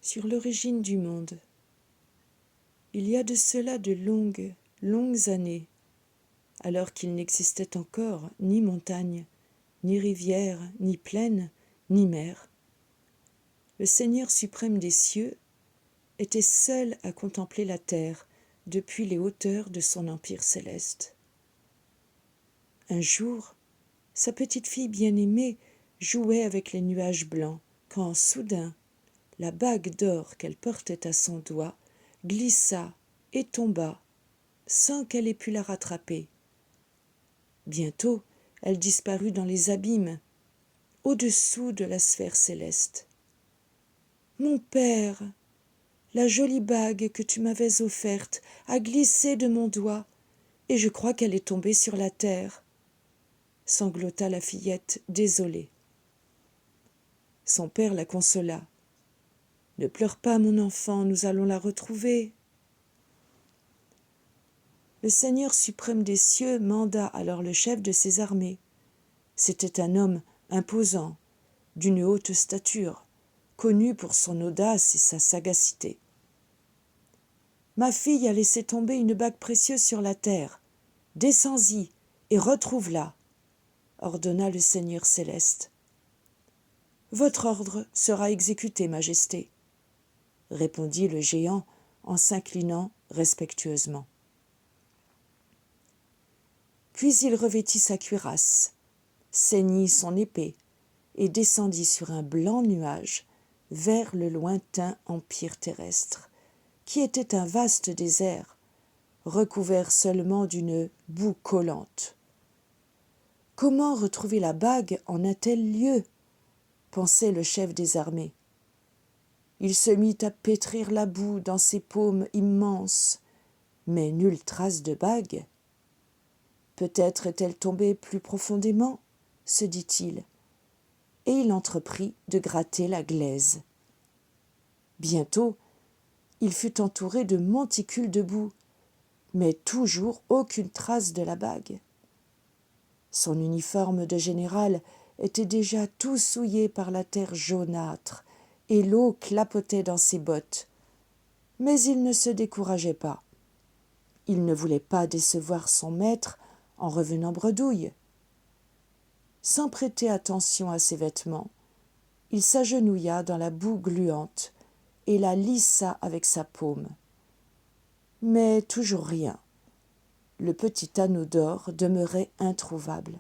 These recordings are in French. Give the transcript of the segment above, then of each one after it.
sur l'origine du monde. Il y a de cela de longues, longues années, alors qu'il n'existait encore ni montagne, ni rivière, ni plaine, ni mer. Le Seigneur suprême des cieux était seul à contempler la terre depuis les hauteurs de son empire céleste. Un jour, sa petite-fille bien-aimée jouait avec les nuages blancs quand, soudain, la bague d'or qu'elle portait à son doigt glissa et tomba sans qu'elle ait pu la rattraper. Bientôt, elle disparut dans les abîmes, au-dessous de la sphère céleste. « Mon père, la jolie bague que tu m'avais offerte a glissé de mon doigt et je crois qu'elle est tombée sur la terre, » sanglota la fillette désolée. Son père la consola. « Ne pleure pas, mon enfant, nous allons la retrouver. » Le Seigneur suprême des cieux manda alors le chef de ses armées. C'était un homme imposant, d'une haute stature, connu pour son audace et sa sagacité. « Ma fille a laissé tomber une bague précieuse sur la terre. Descends-y et retrouve-la, » ordonna le Seigneur céleste. « Votre ordre sera exécuté, Majesté, » répondit le géant en s'inclinant respectueusement. Puis il revêtit sa cuirasse, ceignit son épée et descendit sur un blanc nuage vers le lointain empire terrestre, qui était un vaste désert, recouvert seulement d'une boue collante. Comment retrouver la bague en un tel lieu ? Pensait le chef des armées. Il se mit à pétrir la boue dans ses paumes immenses, mais nulle trace de bague. Peut-être est-elle tombée plus profondément, se dit-il, et il entreprit de gratter la glaise. Bientôt, il fut entouré de monticules de boue, mais toujours aucune trace de la bague. Son uniforme de général était déjà tout souillé par la terre jaunâtre, et l'eau clapotait dans ses bottes. Mais il ne se décourageait pas. Il ne voulait pas décevoir son maître en revenant bredouille. Sans prêter attention à ses vêtements, il s'agenouilla dans la boue gluante et la lissa avec sa paume. Mais toujours rien. Le petit anneau d'or demeurait introuvable.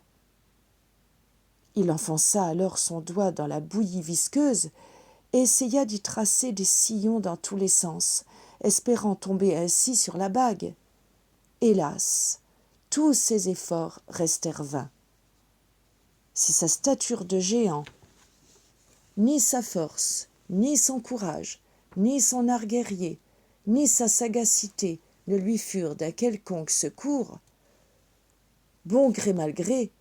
Il enfonça alors son doigt dans la bouillie visqueuse et essaya d'y tracer des sillons dans tous les sens, espérant tomber ainsi sur la bague. Hélas, tous ses efforts restèrent vains. Si sa stature de géant, ni sa force, ni son courage, ni son art guerrier, ni sa sagacité ne lui furent d'un quelconque secours, bon gré mal gré,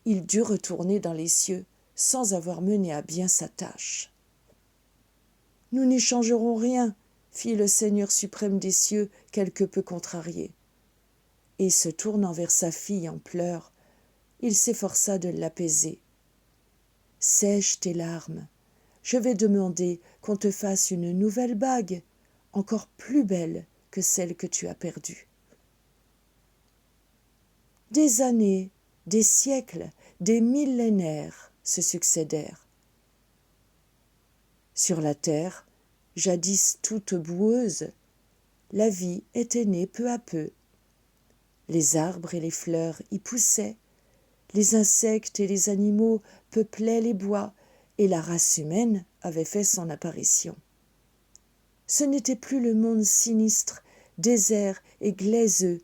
il dut retourner dans les cieux sans avoir mené à bien sa tâche. « Nous n'y changerons rien, » fit le Seigneur suprême des cieux quelque peu contrarié. Et se tournant vers sa fille en pleurs, il s'efforça de l'apaiser. « Sèche tes larmes, je vais demander qu'on te fasse une nouvelle bague, encore plus belle que celle que tu as perdue. » Des années, des siècles, des millénaires se succédèrent. Sur la terre, jadis toute boueuse, la vie était née peu à peu. Les arbres et les fleurs y poussaient, les insectes et les animaux peuplaient les bois, et la race humaine avait fait son apparition. Ce n'était plus le monde sinistre, désert et glaiseux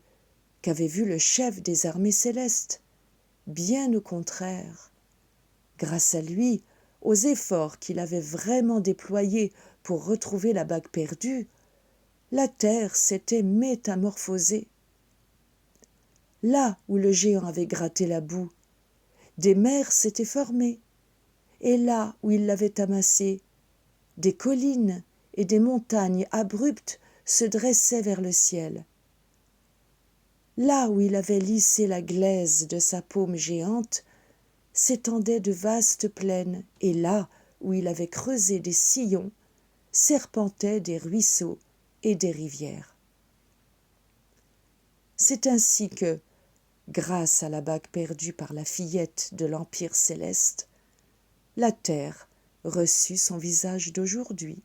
qu'avait vu le chef des armées célestes. Bien au contraire. Grâce à lui, aux efforts qu'il avait vraiment déployés pour retrouver la bague perdue, la terre s'était métamorphosée. Là où le géant avait gratté la boue, des mers s'étaient formées, et là où il l'avait amassée, des collines et des montagnes abruptes se dressaient vers le ciel. Là où il avait lissé la glaise de sa paume géante, s'étendaient de vastes plaines, et là où il avait creusé des sillons, serpentaient des ruisseaux et des rivières. C'est ainsi que, grâce à la bague perdue par la fillette de l'Empire céleste, la terre reçut son visage d'aujourd'hui.